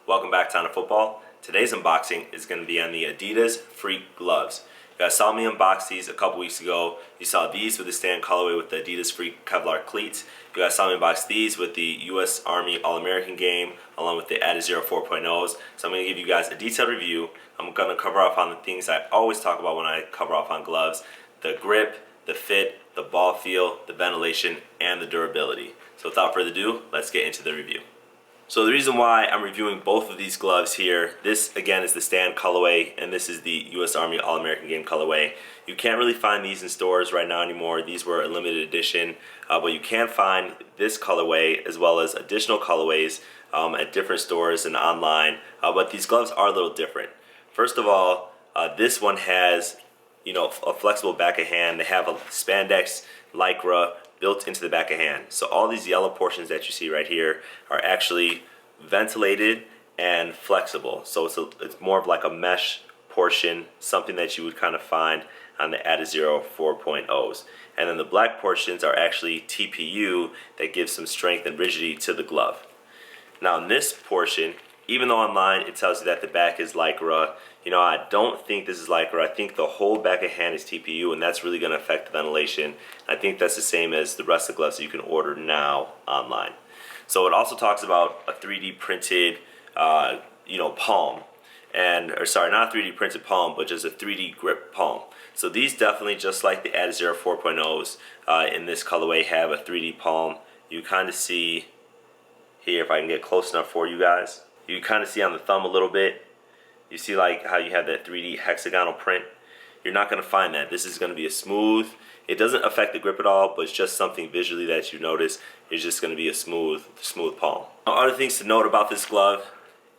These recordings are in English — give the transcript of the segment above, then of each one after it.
Welcome back to On Football. Today's unboxing is going to be on the Adidas Freak gloves. You guys saw me unbox these a couple weeks ago. You saw these with the stand colorway with the Adidas Freak Kevlar cleats. You guys saw me unbox these with the U.S. Army All-American game along with the Adizero 4.0s. So I'm going to give you guys a detailed review. I'm going to cover off on the things I always talk about when I cover off on gloves: the grip, the fit, the ball feel, the ventilation, and the durability. So without further ado, let's get into the review. So the reason why I'm reviewing both of these gloves here, this again is the stand colorway and this is the U.S. Army All-American Game colorway. You can't really find these in stores right now anymore. These were a limited edition, but you can find this colorway as well as additional colorways at different stores and online, but these gloves are a little different. First of all, this one has a flexible back of hand. They have a spandex lycra built into the back of hand. So all these yellow portions that you see right here are actually ventilated and flexible. So it's more of like a mesh portion, something that you would kind of find on the Adizero 4.0s. And then the black portions are actually TPU that gives some strength and rigidity to the glove. Now in this portion, even though online it tells you that the back is lycra, I don't think this is lycra. I think the whole back of hand is TPU, and that's really going to affect the ventilation. I think that's the same as the rest of the gloves that you can order now online. So it also talks about a 3D printed, palm, or sorry, not a 3D printed palm, but just a 3D grip palm. So these definitely, just like the Adizero 4.0s in this colorway, have a 3D palm. You kind of see here, if I can get close enough for you guys, you kind of see on the thumb a little bit. You see like how you have that 3D hexagonal print. You're not going to find that. This is going to be a smooth. It doesn't affect the grip at all, but it's just something visually that you notice. It's just going to be a smooth palm. Now, other things to note about this glove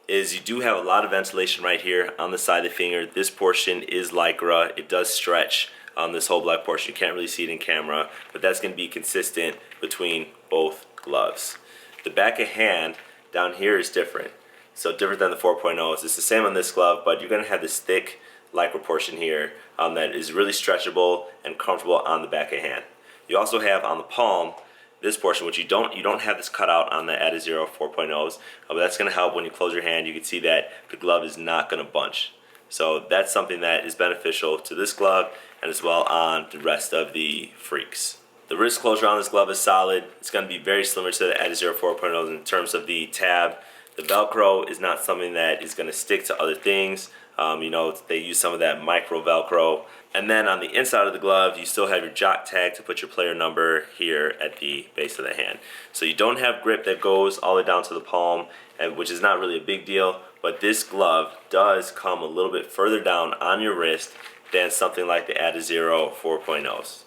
is you do have a lot of ventilation right here on the side of the finger. This portion is lycra. It does stretch on this whole black portion. You can't really see it in camera, but that's going to be consistent between both gloves. The back of hand down here is different. So different than the 4.0s. It's the same on this glove, but you're going to have this thick lycra portion here that is really stretchable and comfortable on the back of hand. You also have on the palm this portion, which you don't have this cut out on the Adizero 4.0s, but that's going to help when you close your hand. You can see that the glove is not going to bunch. So that's something that is beneficial to this glove and as well on the rest of the Freaks. The wrist closure on this glove is solid. It's going to be very similar to the Adizero 4.0s in terms of the tab. The Velcro is not something that is going to stick to other things. They use some of that micro Velcro. And then on the inside of the glove, you still have your jock tag to put your player number here at the base of the hand. So you don't have grip that goes all the way down to the palm, which is not really a big deal. But this glove does come a little bit further down on your wrist than something like the Adizero 4.0s.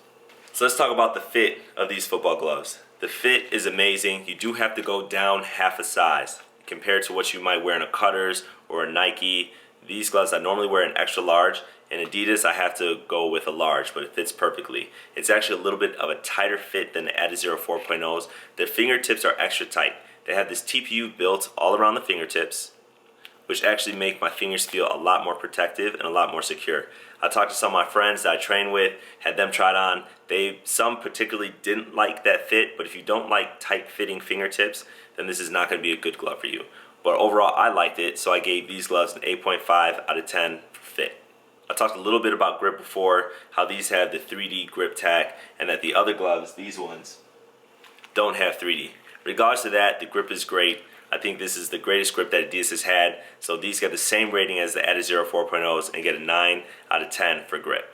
So let's talk about the fit of these football gloves. The fit is amazing. You do have to go down half a size compared to what you might wear in a Cutters or a Nike. These gloves I normally wear an extra large. In Adidas I have to go with a large, but it fits perfectly. It's actually a little bit of a tighter fit than the Adizero 4.0s. The fingertips are extra tight. They have this TPU built all around the fingertips, which actually make my fingers feel a lot more protective and a lot more secure. I talked to some of my friends that I train with, had them try it on. Some particularly didn't like that fit, but if you don't like tight fitting fingertips, then this is not going to be a good glove for you. But overall, I liked it, so I gave these gloves an 8.5 out of 10 for fit. I talked a little bit about grip before, how these have the 3D grip tack, and that the other gloves, these ones, don't have 3D. Regardless of that, the grip is great. I think this is the greatest grip that Adidas has had, so these get the same rating as the Adizero 4.0s and get a 9 out of 10 for grip.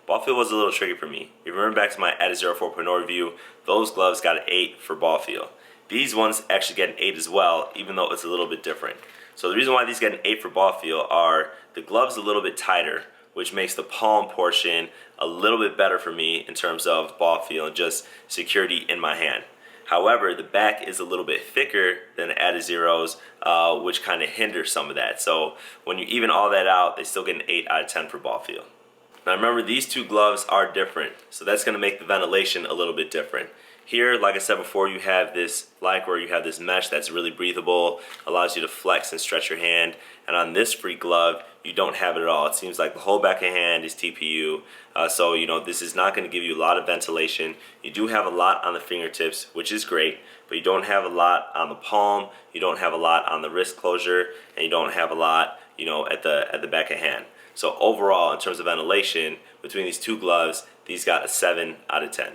Ball feel was a little tricky for me. If you remember back to my Adizero 4.0 review, those gloves got an 8 for ball feel. These ones actually get an 8 as well, even though it's a little bit different. So the reason why these get an 8 for ball feel are the glove's a little bit tighter, which makes the palm portion a little bit better for me in terms of ball feel and just security in my hand. However, the back is a little bit thicker than the Adizeros, which kind of hinders some of that. So when you even all that out, they still get an 8 out of 10 for ball feel. Now remember, these two gloves are different, so that's going to make the ventilation a little bit different. Here, like I said before, you have this lycra, you have this mesh that's really breathable, allows you to flex and stretch your hand. And on this Freak glove, you don't have it at all. It seems like the whole back of hand is TPU. So this is not going to give you a lot of ventilation. You do have a lot on the fingertips, which is great, but you don't have a lot on the palm, you don't have a lot on the wrist closure, and you don't have a lot at the back of hand. So overall, in terms of ventilation, between these two gloves, these got a 7 out of 10.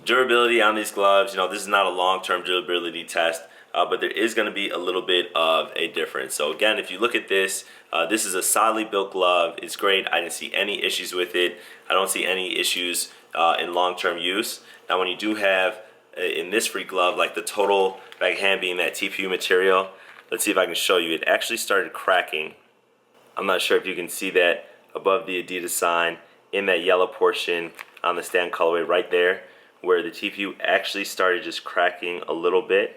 Durability on these gloves, this is not a long-term durability test, but there is going to be a little bit of a difference. So again, if you look at this, this is a solidly built glove. It's great. I didn't see any issues with it. I don't see any issues in long-term use. Now when you do have in this Freak glove, like the total back hand being that TPU material, let's see if I can show you. It actually started cracking. I'm not sure if you can see that above the Adidas sign in that yellow portion on the stand colorway right there, where the TPU actually started just cracking a little bit.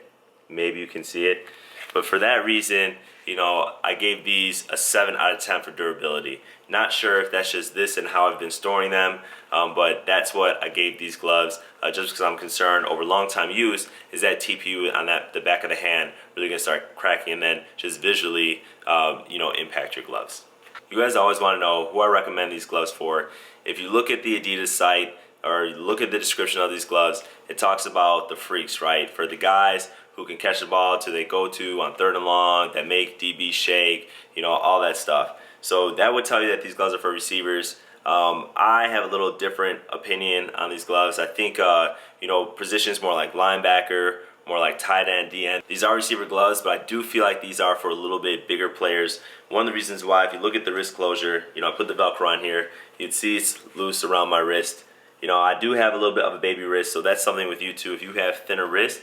Maybe you can see it. But for that reason, I gave these a 7 out of 10 for durability. Not sure if that's just this and how I've been storing them, but that's what I gave these gloves, just because I'm concerned over long time use, is that TPU on the back of the hand really gonna start cracking and then just visually impact your gloves. You guys always want to know who I recommend these gloves for. If you look at the Adidas site or look at the description of these gloves, it talks about the freaks, right? For the guys who can catch the ball to they go to on 3rd and long, that make DB shake, all that stuff. So that would tell you that these gloves are for receivers. I have a little different opinion on these gloves. I think positions more like linebacker, more like tight end, DN. These are receiver gloves, but I do feel like these are for a little bit bigger players. One of the reasons why, if you look at the wrist closure, I put the Velcro on here, you'd see it's loose around my wrist. I do have a little bit of a baby wrist, so that's something with you too. If you have thinner wrist,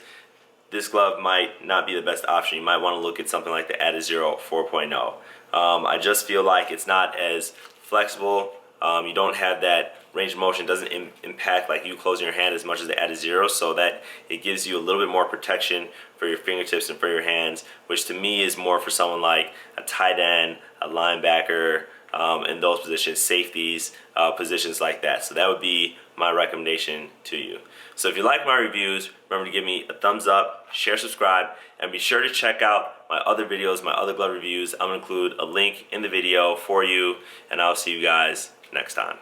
this glove might not be the best option. You might want to look at something like the Adizero 4.0. I just feel like it's not as flexible. You don't have that range of motion. It doesn't impact like you closing your hand as much as the Adizero, so that it gives you a little bit more protection for your fingertips and for your hands, which to me is more for someone like a tight end, a linebacker, in those positions, safeties, positions like that. So that would be my recommendation to you. So if you like my reviews, remember to give me a thumbs up, share, subscribe, and be sure to check out my other videos, my other glove reviews. I'm going to include a link in the video for you, and I'll see you guys next time.